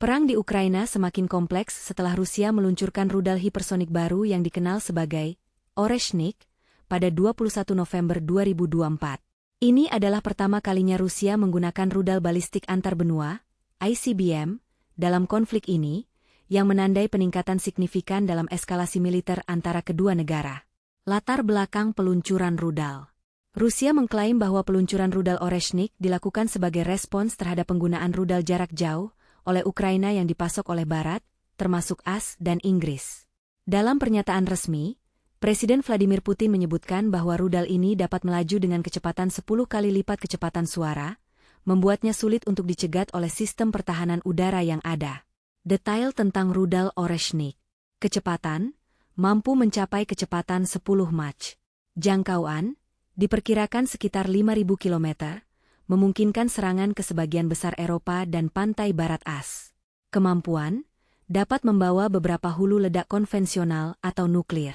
Perang di Ukraina semakin kompleks setelah Rusia meluncurkan rudal hipersonik baru yang dikenal sebagai Oreshnik pada 21 November 2024. Ini adalah pertama kalinya Rusia menggunakan rudal balistik antarbenua, ICBM, dalam konflik ini, yang menandai peningkatan signifikan dalam eskalasi militer antara kedua negara. Latar belakang peluncuran rudal. Rusia mengklaim bahwa peluncuran rudal Oreshnik dilakukan sebagai respons terhadap penggunaan rudal jarak jauh oleh Ukraina yang dipasok oleh Barat, termasuk AS dan Inggris. Dalam pernyataan resmi, Presiden Vladimir Putin menyebutkan bahwa rudal ini dapat melaju dengan kecepatan 10 kali lipat kecepatan suara, membuatnya sulit untuk dicegat oleh sistem pertahanan udara yang ada. Detail tentang rudal Oreshnik. Kecepatan, mampu mencapai kecepatan 10 Mach. Jangkauan, diperkirakan sekitar 5.000 km, memungkinkan serangan ke sebagian besar Eropa dan pantai barat AS. Kemampuan, dapat membawa beberapa hulu ledak konvensional atau nuklir.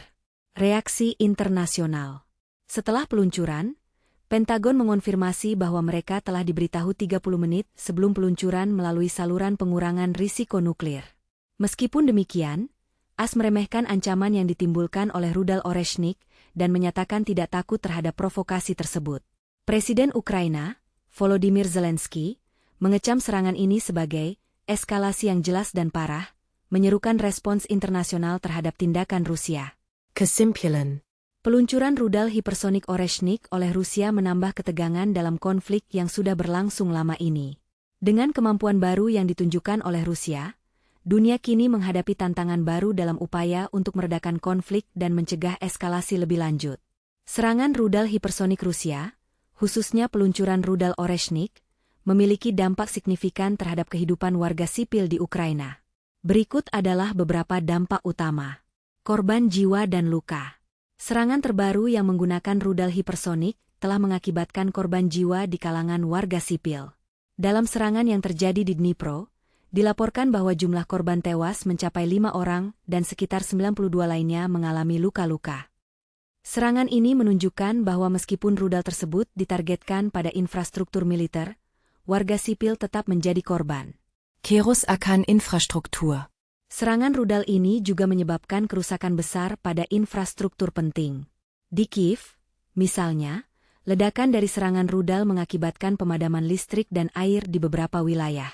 Reaksi internasional. Setelah peluncuran, Pentagon mengonfirmasi bahwa mereka telah diberitahu 30 menit sebelum peluncuran melalui saluran pengurangan risiko nuklir. Meskipun demikian, AS meremehkan ancaman yang ditimbulkan oleh rudal Oreshnik dan menyatakan tidak takut terhadap provokasi tersebut. Presiden Ukraina, Volodymyr Zelensky, mengecam serangan ini sebagai eskalasi yang jelas dan parah, menyerukan respons internasional terhadap tindakan Rusia. Kesimpulan. Peluncuran rudal hipersonik Oreshnik oleh Rusia menambah ketegangan dalam konflik yang sudah berlangsung lama ini. Dengan kemampuan baru yang ditunjukkan oleh Rusia, dunia kini menghadapi tantangan baru dalam upaya untuk meredakan konflik dan mencegah eskalasi lebih lanjut. Serangan rudal hipersonik Rusia, khususnya peluncuran rudal Oreshnik, memiliki dampak signifikan terhadap kehidupan warga sipil di Ukraina. Berikut adalah beberapa dampak utama. Korban jiwa dan luka. Serangan terbaru yang menggunakan rudal hipersonik telah mengakibatkan korban jiwa di kalangan warga sipil. Dalam serangan yang terjadi di Dnipro, dilaporkan bahwa jumlah korban tewas mencapai 5 orang dan sekitar 92 lainnya mengalami luka-luka. Serangan ini menunjukkan bahwa meskipun rudal tersebut ditargetkan pada infrastruktur militer, warga sipil tetap menjadi korban. Kerusakan infrastruktur. Serangan rudal ini juga menyebabkan kerusakan besar pada infrastruktur penting. Di Kiev, misalnya, ledakan dari serangan rudal mengakibatkan pemadaman listrik dan air di beberapa wilayah.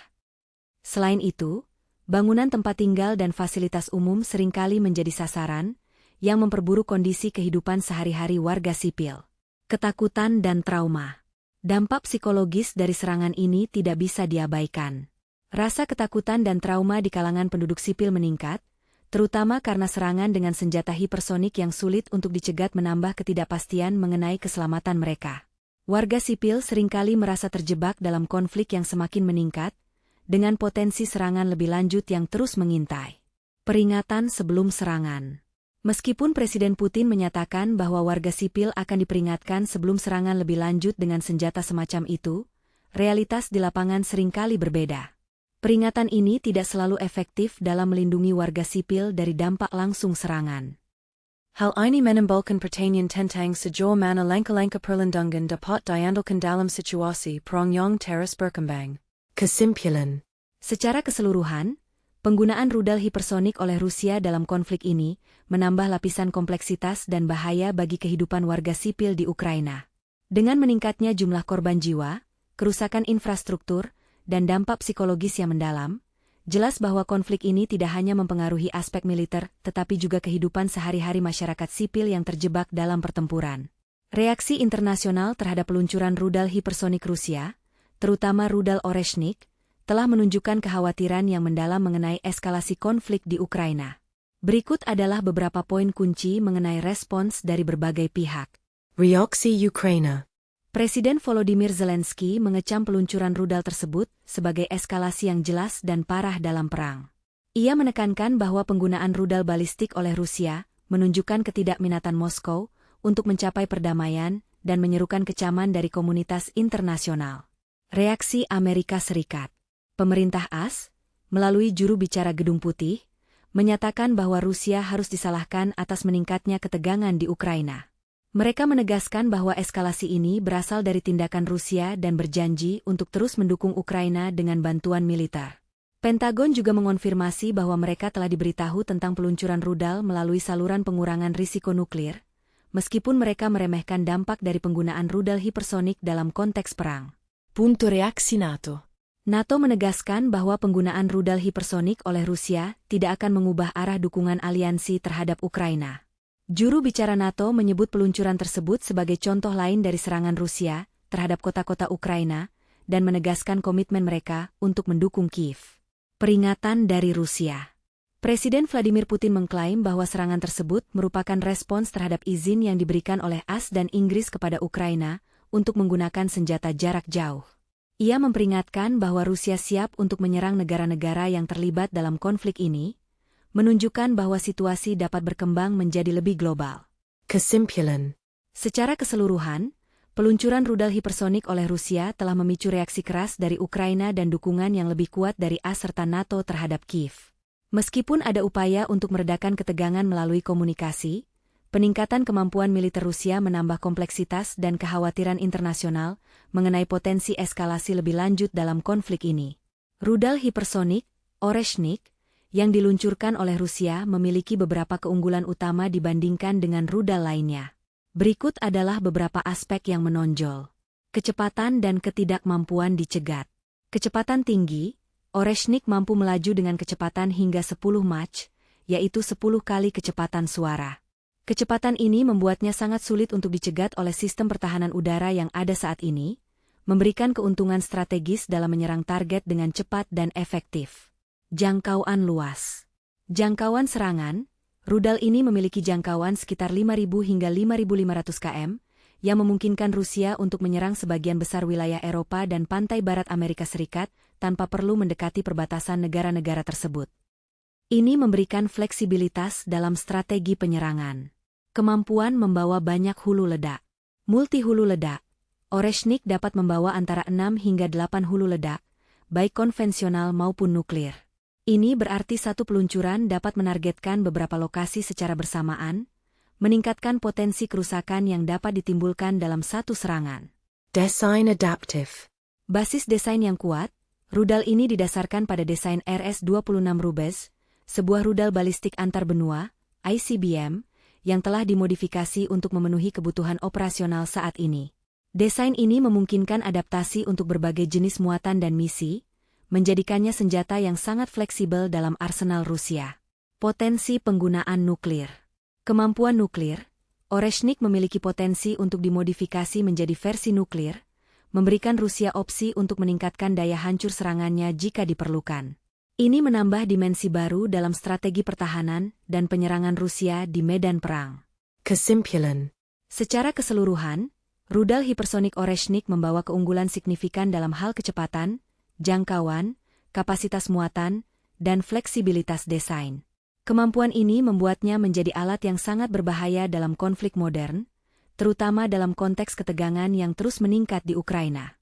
Selain itu, bangunan tempat tinggal dan fasilitas umum seringkali menjadi sasaran, yang memperburuk kondisi kehidupan sehari-hari warga sipil. Ketakutan dan trauma. Dampak psikologis dari serangan ini tidak bisa diabaikan. Rasa ketakutan dan trauma di kalangan penduduk sipil meningkat, terutama karena serangan dengan senjata hipersonik yang sulit untuk dicegat menambah ketidakpastian mengenai keselamatan mereka. Warga sipil seringkali merasa terjebak dalam konflik yang semakin meningkat, dengan potensi serangan lebih lanjut yang terus mengintai. Peringatan sebelum serangan. Meskipun Presiden Putin menyatakan bahwa warga sipil akan diperingatkan sebelum serangan lebih lanjut dengan senjata semacam itu, realitas di lapangan seringkali berbeda. Peringatan ini tidak selalu efektif dalam melindungi warga sipil dari dampak langsung serangan. Hal ini menimbulkan pertanyaan tentang sejauh mana langkah-langkah perlindungan dapat diandalkan dalam situasi perang yang terus berkembang. Kesimpulan. Secara keseluruhan, penggunaan rudal hipersonik oleh Rusia dalam konflik ini menambah lapisan kompleksitas dan bahaya bagi kehidupan warga sipil di Ukraina. Dengan meningkatnya jumlah korban jiwa, kerusakan infrastruktur, dan dampak psikologis yang mendalam, jelas bahwa konflik ini tidak hanya mempengaruhi aspek militer tetapi juga kehidupan sehari-hari masyarakat sipil yang terjebak dalam pertempuran. Reaksi internasional terhadap peluncuran rudal hipersonik Rusia, terutama rudal Oreshnik, telah menunjukkan kekhawatiran yang mendalam mengenai eskalasi konflik di Ukraina. Berikut adalah beberapa poin kunci mengenai respons dari berbagai pihak. Reaksi Ukraina. Presiden Volodymyr Zelensky mengecam peluncuran rudal tersebut sebagai eskalasi yang jelas dan parah dalam perang. Ia menekankan bahwa penggunaan rudal balistik oleh Rusia menunjukkan ketidakminatan Moskow untuk mencapai perdamaian dan menyerukan kecaman dari komunitas internasional. Reaksi Amerika Serikat. Pemerintah AS, melalui juru bicara Gedung Putih, menyatakan bahwa Rusia harus disalahkan atas meningkatnya ketegangan di Ukraina. Mereka menegaskan bahwa eskalasi ini berasal dari tindakan Rusia dan berjanji untuk terus mendukung Ukraina dengan bantuan militer. Pentagon juga mengonfirmasi bahwa mereka telah diberitahu tentang peluncuran rudal melalui saluran pengurangan risiko nuklir, meskipun mereka meremehkan dampak dari penggunaan rudal hipersonik dalam konteks perang. Punto reaksi NATO. NATO menegaskan bahwa penggunaan rudal hipersonik oleh Rusia tidak akan mengubah arah dukungan aliansi terhadap Ukraina. Juru bicara NATO menyebut peluncuran tersebut sebagai contoh lain dari serangan Rusia terhadap kota-kota Ukraina dan menegaskan komitmen mereka untuk mendukung Kiev. Peringatan dari Rusia. Presiden Vladimir Putin mengklaim bahwa serangan tersebut merupakan respons terhadap izin yang diberikan oleh AS dan Inggris kepada Ukraina untuk menggunakan senjata jarak jauh. Ia memperingatkan bahwa Rusia siap untuk menyerang negara-negara yang terlibat dalam konflik ini, menunjukkan bahwa situasi dapat berkembang menjadi lebih global. Kesimpulan. Secara keseluruhan, peluncuran rudal hipersonik oleh Rusia telah memicu reaksi keras dari Ukraina dan dukungan yang lebih kuat dari AS serta NATO terhadap Kiev. Meskipun ada upaya untuk meredakan ketegangan melalui komunikasi, peningkatan kemampuan militer Rusia menambah kompleksitas dan kekhawatiran internasional mengenai potensi eskalasi lebih lanjut dalam konflik ini. Rudal hipersonik, Oreshnik, yang diluncurkan oleh Rusia memiliki beberapa keunggulan utama dibandingkan dengan rudal lainnya. Berikut adalah beberapa aspek yang menonjol. Kecepatan dan ketidakmampuan dicegat. Kecepatan tinggi, Oreshnik mampu melaju dengan kecepatan hingga 10 Mach, yaitu 10 kali kecepatan suara. Kecepatan ini membuatnya sangat sulit untuk dicegat oleh sistem pertahanan udara yang ada saat ini, memberikan keuntungan strategis dalam menyerang target dengan cepat dan efektif. Jangkauan luas. Jangkauan serangan, rudal ini memiliki jangkauan sekitar 5.000 hingga 5.500 km, yang memungkinkan Rusia untuk menyerang sebagian besar wilayah Eropa dan pantai barat Amerika Serikat tanpa perlu mendekati perbatasan negara-negara tersebut. Ini memberikan fleksibilitas dalam strategi penyerangan. Kemampuan membawa banyak hulu ledak. Multi-hulu ledak. Oreshnik dapat membawa antara 6 hingga 8 hulu ledak, baik konvensional maupun nuklir. Ini berarti satu peluncuran dapat menargetkan beberapa lokasi secara bersamaan, meningkatkan potensi kerusakan yang dapat ditimbulkan dalam satu serangan. Desain adaptif. Basis desain yang kuat, rudal ini didasarkan pada desain RS-26 Rubez, sebuah rudal balistik antar benua, ICBM, yang telah dimodifikasi untuk memenuhi kebutuhan operasional saat ini. Desain ini memungkinkan adaptasi untuk berbagai jenis muatan dan misi, menjadikannya senjata yang sangat fleksibel dalam arsenal Rusia. Potensi penggunaan nuklir. Kemampuan nuklir, Oreshnik memiliki potensi untuk dimodifikasi menjadi versi nuklir, memberikan Rusia opsi untuk meningkatkan daya hancur serangannya jika diperlukan. Ini menambah dimensi baru dalam strategi pertahanan dan penyerangan Rusia di medan perang. Kesimpulan. Secara keseluruhan, rudal hipersonik Oreshnik membawa keunggulan signifikan dalam hal kecepatan, jangkauan, kapasitas muatan, dan fleksibilitas desain. Kemampuan ini membuatnya menjadi alat yang sangat berbahaya dalam konflik modern, terutama dalam konteks ketegangan yang terus meningkat di Ukraina.